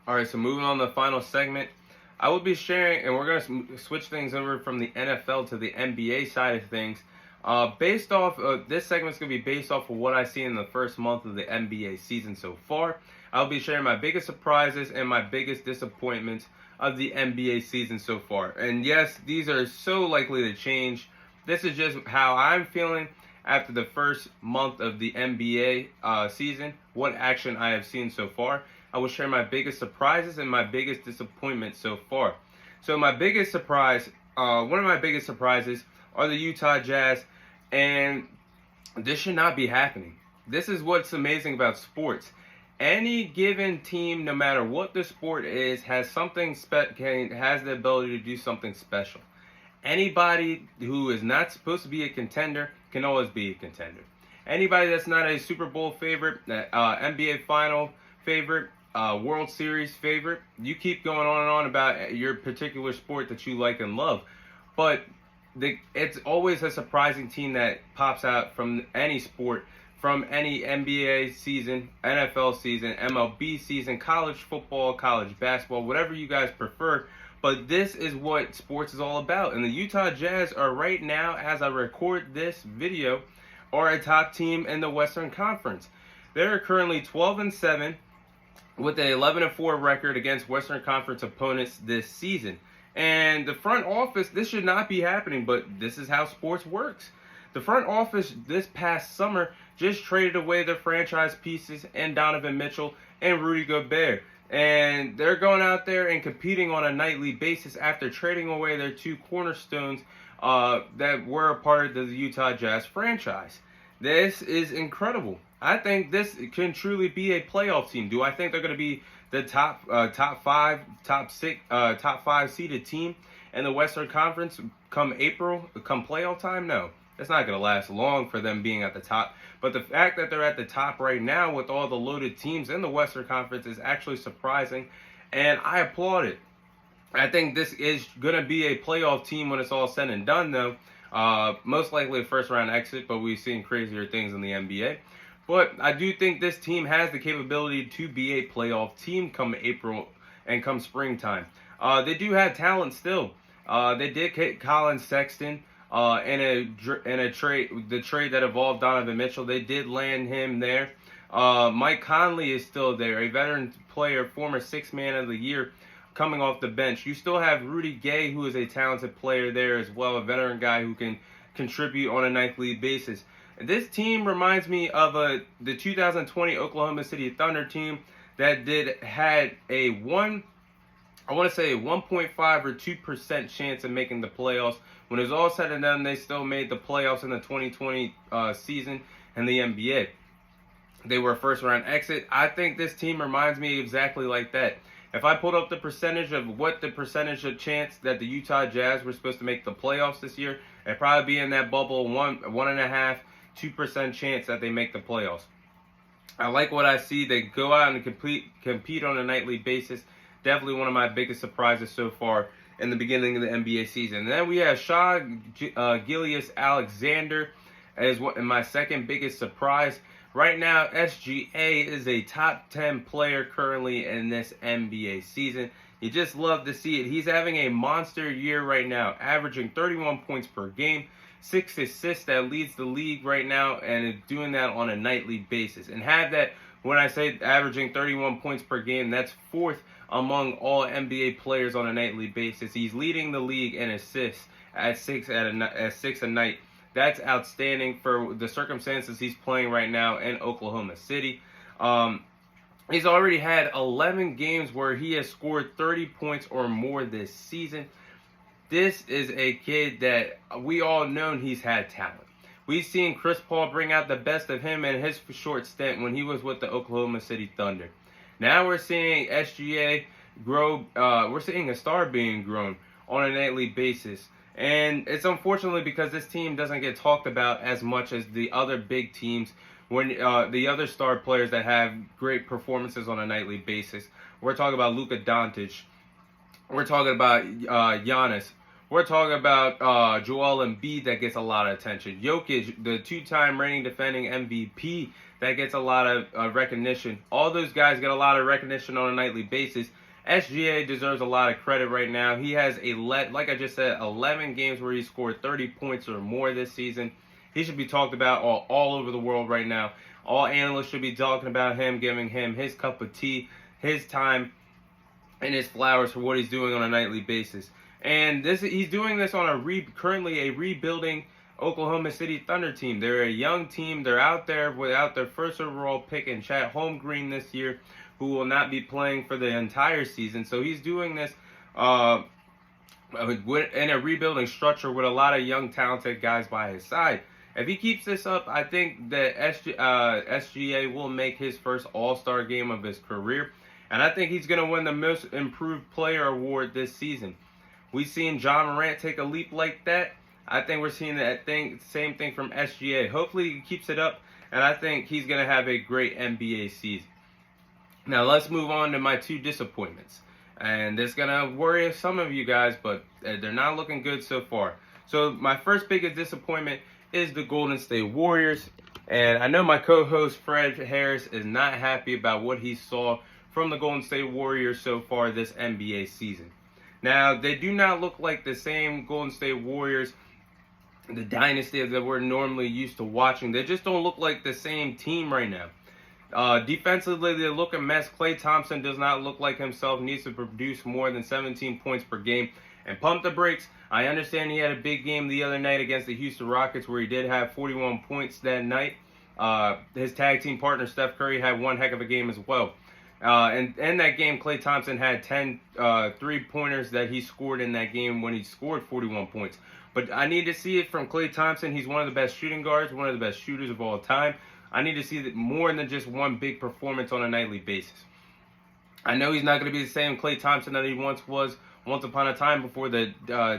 All right, so moving on to the final segment, I will be sharing, and we're going to switch things over from the NFL to the NBA side of things. Based off, this segment's going to be based off of what I see in the first month of the NBA season so far. I'll be sharing my biggest surprises and my biggest disappointments of the NBA season so far. And yes, these are so likely to change. This is just how I'm feeling after the first month of the NBA season, what action I have seen so far. I will share my biggest surprises and my biggest disappointments so far. So my biggest surprise, one of my biggest surprises are the Utah Jazz, and this should not be happening. This is what's amazing about sports. Any given team, no matter what the sport is, has has the ability to do something special. Anybody who is not supposed to be a contender can always be a contender. Anybody that's not a Super Bowl favorite, NBA final favorite, World Series favorite, you keep going on and on about your particular sport that you like and love. But it's always a surprising team that pops out from any sport, from any NBA season, NFL season, MLB season, college football, college basketball, whatever you guys prefer. But this is what sports is all about. And the Utah Jazz are right now, as I record this video, are a top team in the Western Conference. They're currently 12-7 with an 11-4 record against Western Conference opponents this season. And the front office, this should not be happening, but this is how sports works. The front office this past summer just traded away their franchise pieces and Donovan Mitchell and Rudy Gobert. And they're going out there and competing on a nightly basis after trading away their two cornerstones that were a part of the Utah Jazz franchise. This is incredible. I think this can truly be a playoff team. Do I think they're going to be the top five seeded team in the Western Conference come April, come playoff time? No. It's not going to last long for them being at the top. But the fact that they're at the top right now with all the loaded teams in the Western Conference is actually surprising, and I applaud it. I think this is going to be a playoff team when it's all said and done, though. Most likely a first-round exit, but we've seen crazier things in the NBA. But I do think this team has the capability to be a playoff team come April and come springtime. They do have talent still. They did get Colin Sexton. In a trade, the trade that involved Donovan Mitchell, they did land him there. Mike Conley is still there, a veteran player, former Sixth Man of the Year, coming off the bench. You still have Rudy Gay, who is a talented player there as well, a veteran guy who can contribute on a nightly basis. And this team reminds me of the 2020 Oklahoma City Thunder team that had a 1.5 or 2% chance of making the playoffs. When it was all said and done, they still made the playoffs in the 2020 season in the NBA. They were a first-round exit. I think this team reminds me exactly like that. If I pulled up the percentage of what the percentage of chance that the Utah Jazz were supposed to make the playoffs this year, it'd probably be in that bubble, 1.5, 2% chance that they make the playoffs. I like what I see. They go out and compete on a nightly basis. Definitely one of my biggest surprises so far in the beginning of the NBA season. And then we have Shai Gilgeous-Alexander as my second biggest surprise. Right now, SGA is a top 10 player currently in this NBA season. You just love to see it. He's having a monster year right now, averaging 31 points per game, 6 assists that leads the league right now, and is doing that on a nightly basis. And have that, when I say averaging 31 points per game, that's fourth among all NBA players on a nightly basis. He's leading the league in assists at six a night. That's outstanding for the circumstances he's playing right now in Oklahoma City. He's already had 11 games where he has scored 30 points or more this season. This is a kid that we all know he's had talent. We've seen Chris Paul bring out the best of him in his short stint when he was with the Oklahoma City Thunder. Now we're seeing SGA grow. We're seeing a star being grown on a nightly basis. And it's unfortunately because this team doesn't get talked about as much as the other big teams, when the other star players that have great performances on a nightly basis. We're talking about Luka Doncic. We're talking about Giannis. We're talking about Joel Embiid that gets a lot of attention. Jokic, the two-time reigning defending MVP, that gets a lot of recognition. All those guys get a lot of recognition on a nightly basis. SGA deserves a lot of credit right now. He has, like I just said, 11 games where he scored 30 points or more this season. He should be talked about all over the world right now. All analysts should be talking about him, giving him his cup of tea, his time, and his flowers for what he's doing on a nightly basis. And he's doing this on currently a rebuilding Oklahoma City Thunder team. They're a young team. They're out there without their first overall pick in Chet Holmgren this year, who will not be playing for the entire season. So he's doing this in a rebuilding structure with a lot of young, talented guys by his side. If he keeps this up, I think that SGA will make his first All-Star game of his career. And I think he's going to win the Most Improved Player award this season. We've seen John Morant take a leap like that. I think we're seeing same thing from SGA. Hopefully he keeps it up, and I think he's going to have a great NBA season. Now let's move on to my two disappointments. And this is going to worry some of you guys, but they're not looking good so far. So my first biggest disappointment is the Golden State Warriors. And I know my co-host Fred Harris is not happy about what he saw from the Golden State Warriors so far this NBA season. Now, they do not look like the same Golden State Warriors, the dynasty that we're normally used to watching. They just don't look like the same team right now. Defensively, they look a mess. Klay Thompson does not look like himself, needs to produce more than 17 points per game. And pump the brakes. I understand he had a big game the other night against the Houston Rockets where he did have 41 points that night. His tag team partner, Steph Curry, had one heck of a game as well. And in that game, Klay Thompson had 10 three-pointers that he scored in that game when he scored 41 points. But I need to see it from Klay Thompson. He's one of the best shooting guards, one of the best shooters of all time. I need to see that more than just one big performance on a nightly basis. I know he's not going to be the same Klay Thompson that he once upon a time before the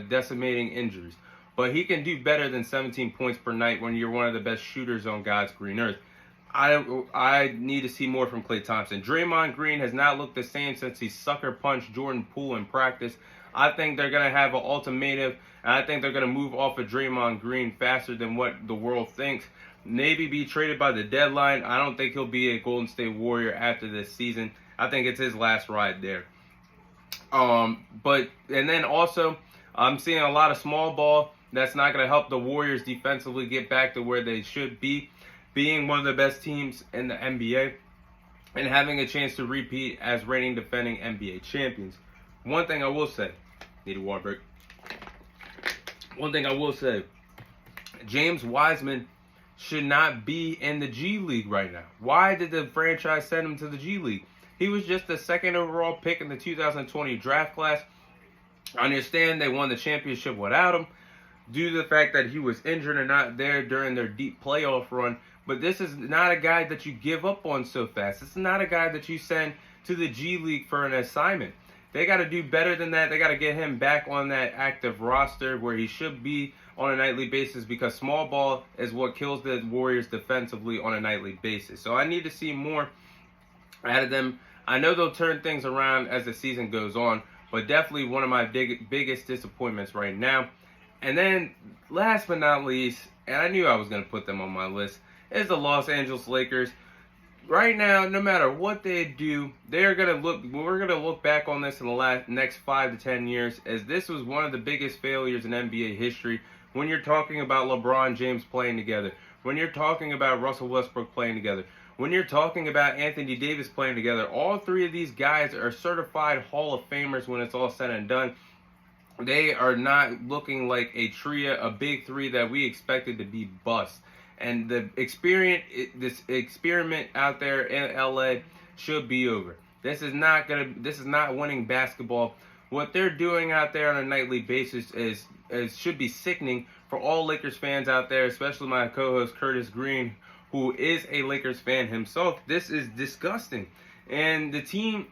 decimating injuries. But he can do better than 17 points per night when you're one of the best shooters on God's green earth. I need to see more from Klay Thompson. Draymond Green has not looked the same since he sucker punched Jordan Poole in practice. I think they're going to have an ultimatum, and I think they're going to move off of Draymond Green faster than what the world thinks. Maybe be traded by the deadline. I don't think he'll be a Golden State Warrior after this season. I think it's his last ride there. And then also, I'm seeing a lot of small ball. That's not going to help the Warriors defensively get back to where they should be, being one of the best teams in the NBA and having a chance to repeat as reigning defending NBA champions. One thing I will say, need a water break. One thing I will say, James Wiseman should not be in the G League right now. Why did the franchise send him to the G League? He was just the second overall pick in the 2020 draft class. I understand they won the championship without him due to the fact that he was injured and not there during their deep playoff run. But this is not a guy that you give up on so fast. This is not a guy that you send to the G League for an assignment. They got to do better than that. They got to get him back on that active roster where he should be on a nightly basis, because small ball is what kills the Warriors defensively on a nightly basis. So I need to see more out of them. I know they'll turn things around as the season goes on, but definitely one of my biggest disappointments right now. And then last but not least, and I knew I was going to put them on my list, is the Los Angeles Lakers. Right now, no matter what they do, we're going to look back on this in the next 5 to 10 years as this was one of the biggest failures in NBA history. When you're talking about LeBron James playing together, when you're talking about Russell Westbrook playing together, when you're talking about Anthony Davis playing together, all three of these guys are certified Hall of Famers when it's all said and done. They are not looking like a trio, a big three that we expected to be bust. And this experiment out there in LA should be over. This is not winning basketball. What they're doing out there on a nightly basis should be sickening for all Lakers fans out there, especially my co-host Curtis Green, who is a Lakers fan himself. This is disgusting. And the team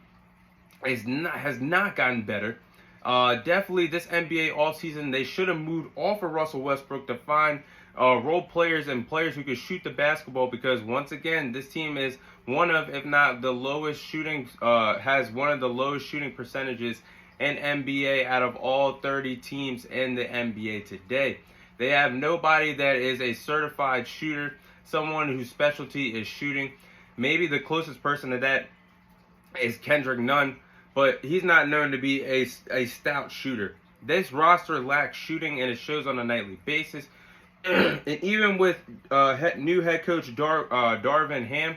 has not gotten better. Definitely this NBA offseason, they should have moved off of Russell Westbrook to find role players and players who can shoot the basketball, because once again, this team is one of, if not the lowest shooting, has one of the lowest shooting percentages in NBA out of all 30 teams in the NBA today. They have nobody that is a certified shooter. someone whose specialty is shooting. Maybe the closest person to that is Kendrick Nunn, but he's not known to be a stout shooter. This roster lacks shooting, and it shows on a nightly basis. And even with new head coach Darvin Ham,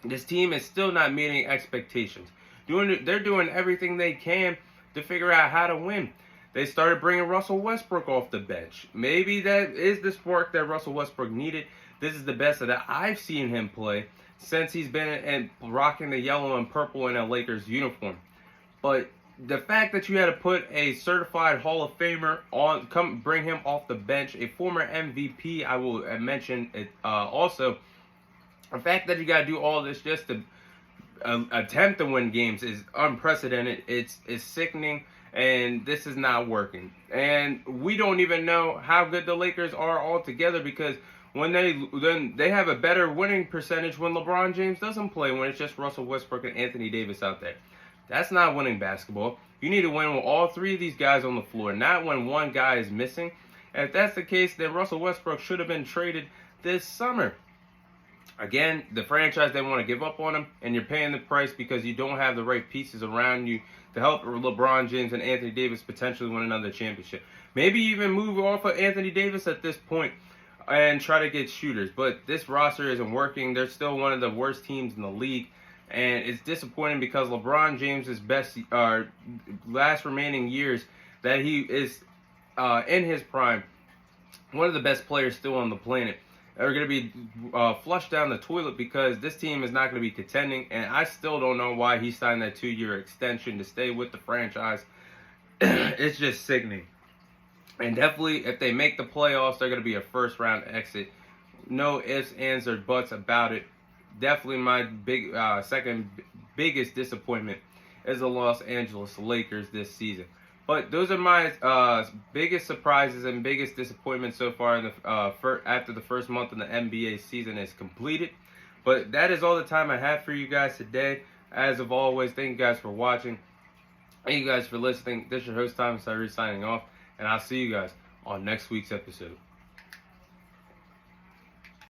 this team is still not meeting expectations. They're doing everything they can to figure out how to win. They started bringing Russell Westbrook off the bench. Maybe that is the spark that Russell Westbrook needed. This is the best that I've seen him play since he's been rocking the yellow and purple in a Lakers uniform. But the fact that you had to put a certified Hall of Famer bring him off the bench, a former MVP, I will mention it also. The fact that you got to do all this just to attempt to win games is unprecedented. It's sickening, and this is not working. And we don't even know how good the Lakers are altogether, because when they have a better winning percentage when LeBron James doesn't play, when it's just Russell Westbrook and Anthony Davis out there. That's not winning basketball. You need to win with all three of these guys on the floor, not when one guy is missing. And if that's the case, then Russell Westbrook should have been traded this summer. Again, the franchise didn't want to give up on him, and you're paying the price because you don't have the right pieces around you to help LeBron James and Anthony Davis potentially win another championship. Maybe even move off of Anthony Davis at this point and try to get shooters. But this roster isn't working. They're still one of the worst teams in the league. And it's disappointing because LeBron James' last remaining years that he is in his prime, one of the best players still on the planet, are going to be flushed down the toilet because this team is not going to be contending. And I still don't know why he signed that 2-year extension to stay with the franchise. It's just sickening. And definitely, if they make the playoffs, they're going to be a first-round exit. No ifs, ands, or buts about it. Definitely my second biggest disappointment is the Los Angeles Lakers this season. But those are my biggest surprises and biggest disappointments so far after the first month of the NBA season is completed. But that is all the time I have for you guys today. As of always, thank you guys for watching. Thank you guys for listening. This is your host, Thomas Tyree, signing off. And I'll see you guys on next week's episode.